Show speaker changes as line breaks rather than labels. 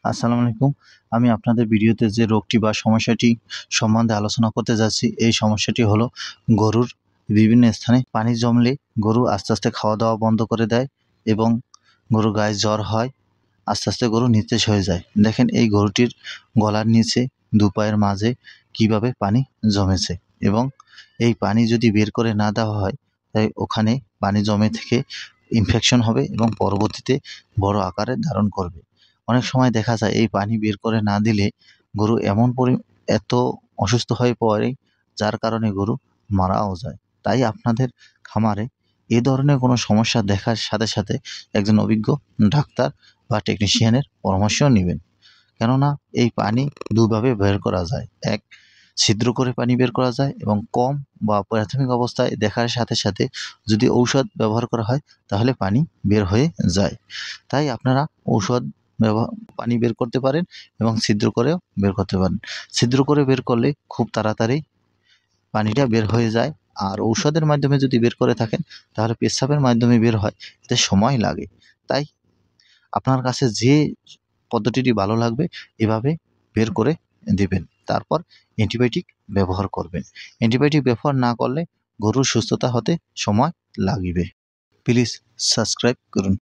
আসসালামু আলাইকুম। আমি আপনাদের ভিডিওতে যে রোগটি বা সমস্যাটি সম্বন্ধে আলোচনা করতে যাচ্ছি, এই সমস্যাটি হলো গরুর বিভিন্ন স্থানে পানি জমলে গরু আস্তে, আস্তে খাওয়া-দাওয়া বন্ধ করে দেয় এবং গরুর গায়ে জ্বর হয়। আস্তে, আস্তে গরু নিস্তেজ হয়ে যায়। দেখেন এই গরুটির গলার নিচে ২ পায়ের মাঝে কিভাবে পানি জমেছে এবং এই পানি যদি বের করে না দেওয়া হয়, তাই ওখানে পানি জমে থেকে ইনফেকশন হবে এবং পরবর্তীতে বড় আকারে ধারণ করবে। অনেক সময় দেখা যায় এই পানি বের করে না দিলে গরু এত অসুস্থ হয়ে পড়ে, যার কারণে গরু মারাও যায়। তাই আপনাদের খামারে এ ধরনের কোনো সমস্যা দেখার সাথে, সাথে একজন অভিজ্ঞ ডাক্তার বা টেকনিশিয়ানের পরামর্শ নিবেন। কেননা এই পানি ২ ভাবে বের করা যায়। এক, ছিদ্র করে পানি বের করা যায় এবং কম বা প্রাথমিক অবস্থায় দেখার সাথে, সাথে যদি ঔষধ ব্যবহার করা হয় তাহলে পানি বের হয়ে যায়। তাই আপনারা ঔষধ পানি বের করতে পারেন এবং ছিদ্র করেও বের করতে পারেন। ছিদ্র করে বের করলে খুব তাড়াতাড়ি পানিটা বের হয়ে যায়। আর ঔষধের মাধ্যমে যদি বের করে থাকেন তাহলে পেচ্ছাবের মাধ্যমে বের হয়, এতে সময় লাগে। তাই আপনার কাছে যে পদ্ধতিটি ভালো লাগবে এভাবে বের করে দিবেন। তারপর অ্যান্টিবায়োটিক ব্যবহার করবেন। অ্যান্টিবায়োটিক ব্যবহার না করলে গরুর সুস্থতা হতে সময় লাগিবে। প্লিজ সাবস্ক্রাইব করুন।